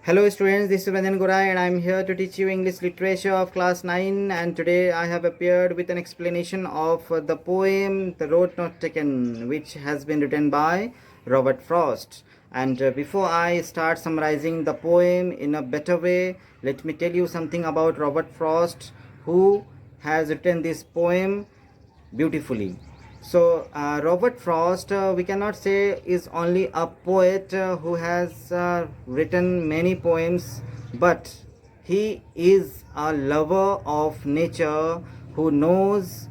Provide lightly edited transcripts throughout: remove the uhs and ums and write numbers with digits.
Hello students, this is Ranjan Gorai and I am here to teach you English literature of class 9, and today I have appeared with an explanation of the poem The Road Not Taken, which has been written by Robert Frost. And before I start summarizing the poem in a better way, let me tell you something about Robert Frost, who has written this poem beautifully. So Robert Frost, we cannot say is only a poet who has written many poems, but he is a lover of nature who knows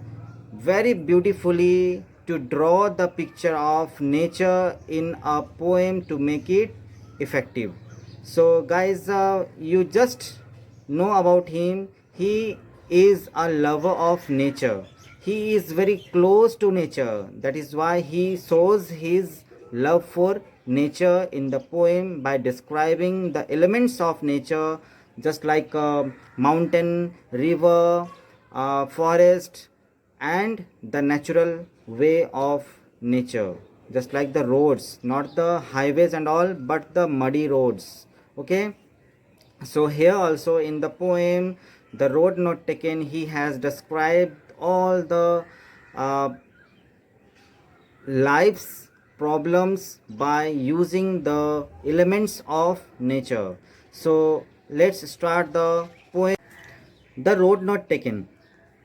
very beautifully to draw the picture of nature in a poem to make it effective. So guys, you just know about him. He is a lover of nature. He is very close to nature. That is why he shows his love for nature in the poem by describing the elements of nature, just like mountain, river, forest, and the natural way of nature, just like the roads, not the highways and all, but the muddy roads. Okay, so here also in the poem The Road Not Taken, he has described all the uh, life's problems by using the elements of nature. So let's start the poem The Road Not Taken.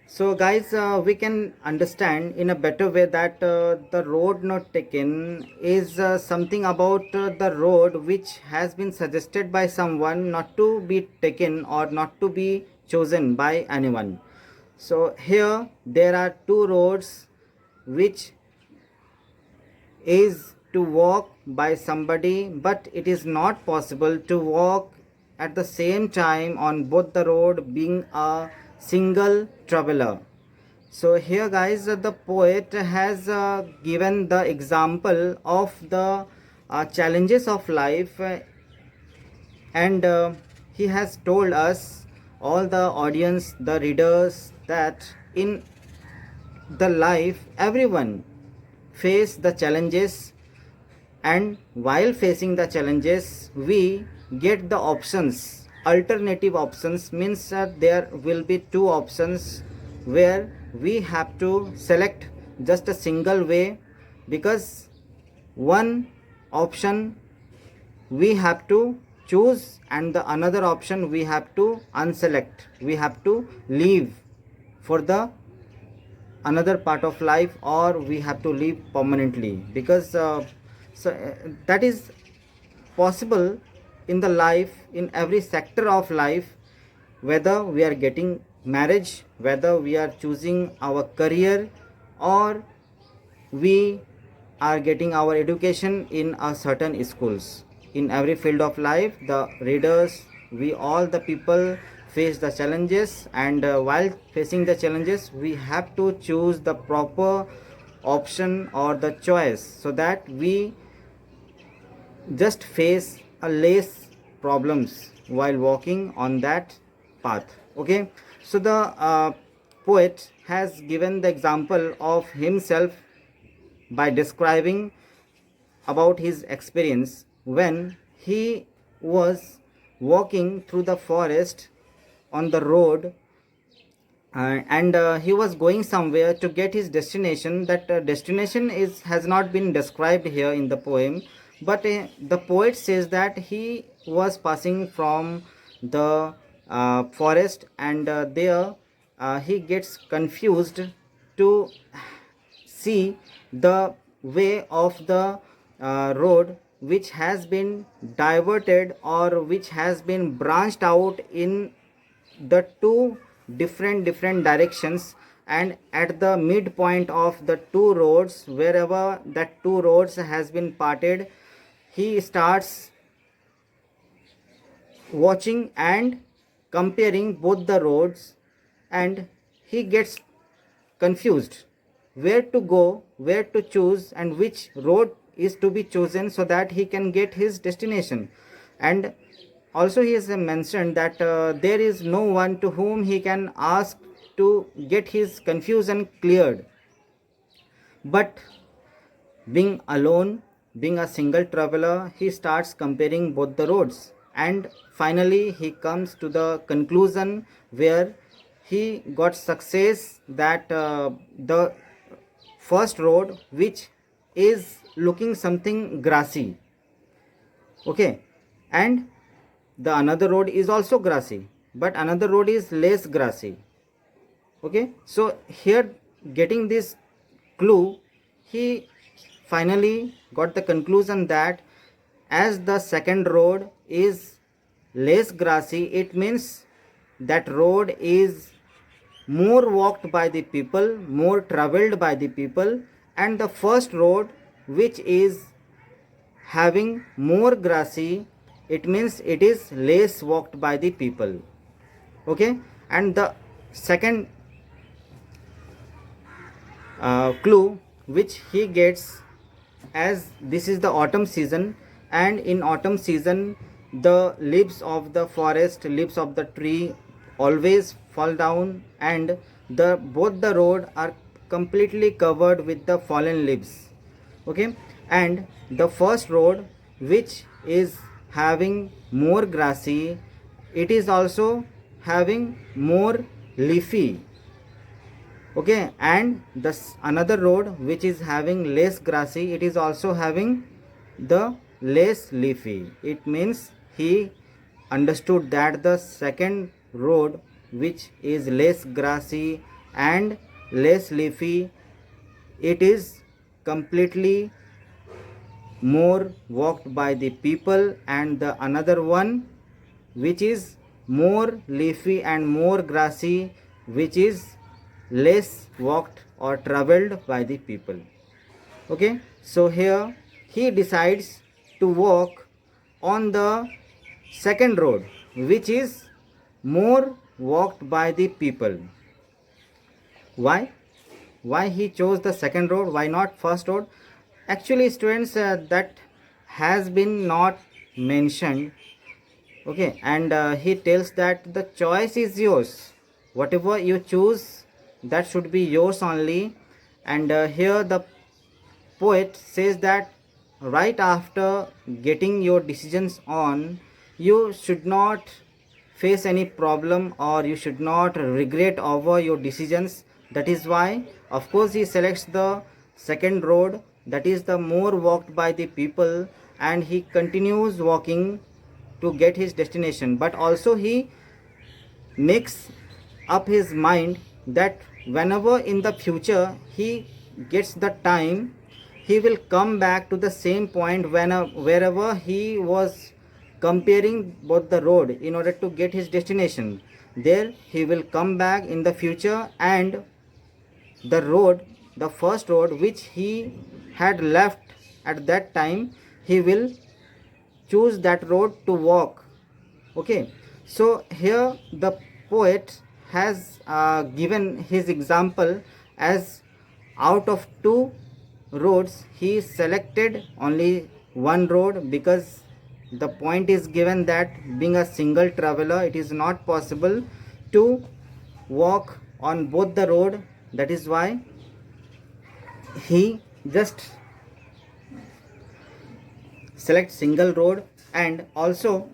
So guys, we can understand in a better way that the road not taken is something about the road which has been suggested by someone not to be taken or not to be chosen by anyone. So here there are two roads which is to walk by somebody, but it is not possible to walk at the same time on both the road being a single traveler. So here guys, the poet has given the example of the challenges of life, and he has told us, all the audience, the readers, that in the life everyone face the challenges, and while facing the challenges we get the options, alternative options, means there will be two options where we have to select just a single way, because one option we have to choose and the another option we have to unselect, we have to leave for the another part of life, or we have to live permanently, because that is possible in the life, in every sector of life, whether we are getting marriage, whether we are choosing our career, or we are getting our education in a certain schools. In every field of life, the readers, we all the people face the challenges, and while facing the challenges we have to choose the proper option or the choice, so that we just face a less problems while walking on that path. Okay, so the poet has given the example of himself by describing about his experience when he was walking through the forest on the road, and he was going somewhere to get his destination. That destination is has not been described here in the poem, but the poet says that he was passing from the forest, and there he gets confused to see the way of the road which has been diverted or which has been branched out in the two different directions, and at the midpoint of the two roads, wherever that two roads has been parted, he starts watching and comparing both the roads, and he gets confused where to go, where to choose, and which road is to be chosen so that he can get his destination. And also he has mentioned that there is no one to whom he can ask to get his confusion cleared, but being alone, being a single traveler, he starts comparing both the roads. and finally he comes to the conclusion where he got success that the first road which is looking something grassy, okay, and the another road is also grassy, but another road is less grassy, okay. So here, getting this clue, he finally got the conclusion that as the second road is less grassy, it means that road is more walked by the people, more traveled by the people, and the first road which is having more grassy, it means it is less walked by the people, okay. And the second clue which he gets, as this is the autumn season, and in autumn season the leaves of the forest, leaves of the tree always fall down, and the both the road are completely covered with the fallen leaves, okay. And the first road which is having more grassy, it is also having more leafy, okay. And the another road which is having less grassy, it is also having the less leafy. It means he understood that the second road which is less grassy and less leafy, it is completely more walked by the people, and the another one which is more leafy and more grassy, which is less walked or traveled by the people, okay. So here he decides to walk on the second road which is more walked by the people. Why he chose the second road, why not first road? Actually students, that has been not mentioned, okay. And he tells that the choice is yours, whatever you choose, that should be yours only. And here the poet says that right after getting your decisions on, you should not face any problem or you should not regret over your decisions. That is why of course he selects the second road, that is the more walked by the people, and he continues walking to get his destination. But also he makes up his mind that whenever in the future he gets the time, he will come back to the same point wherever he was comparing both the road in order to get his destination. There he will come back in the future, and the road, the first road which he had left at that time, he will choose that road to walk, okay. So here the poet has given his example, as out of two roads he selected only one road, because the point is given that being a single traveler, it is not possible to walk on both the road. That is why he just select single road, and also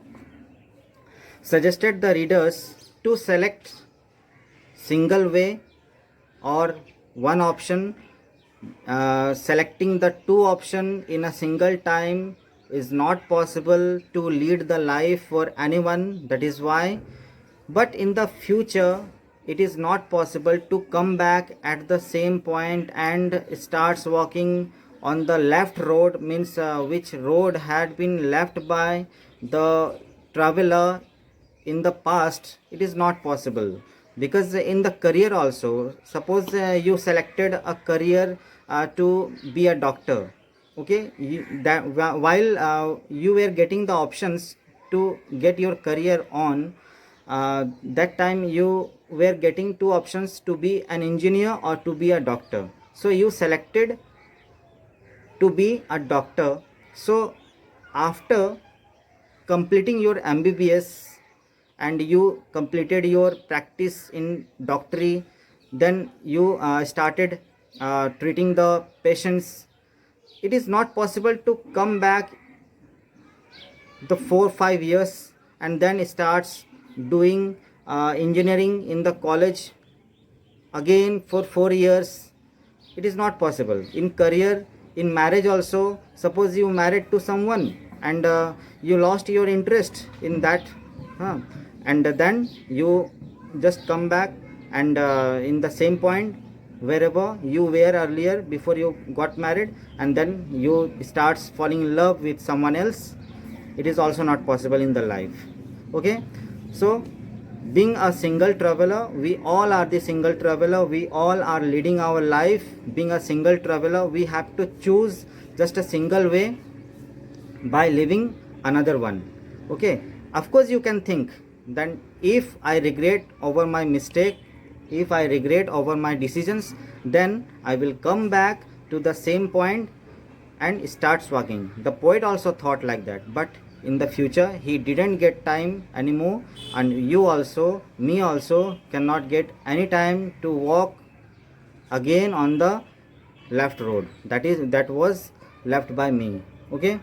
suggested the readers to select single way or one option. Selecting the two option in a single time is not possible to lead the life for anyone. That is why, but in the future it is not possible to come back at the same point and starts walking on the left road, means which road had been left by the traveler in the past. It is not possible, because in the career also, suppose you selected a career to be a doctor, okay. While you were getting the options to get your career on, that time you were getting two options, to be an engineer or to be a doctor. So you selected to be a doctor. So after completing your MBBS and you completed your practice in doctory, then you started treating the patients. It is not possible to come back the 4 5 years and then starts doing engineering in the college again for 4 years. It is not possible. In career, in marriage also, suppose you married to someone and you lost your interest in that, huh? And then you just come back and in the same point wherever you were earlier before you got married, and then you starts falling in love with someone else. It is also not possible in the life. Okay, so being a single traveler, we all are the single traveler, we all are leading our life being a single traveler. We have to choose just a single way by living another one. Okay, of course you can think then, if I regret over my mistake, if I regret over my decisions, then I will come back to the same point and starts walking. The poet also thought like that, but in the future he didn't get time anymore, and you also, me also cannot get any time to walk again on the left road, that was left by me. Okay,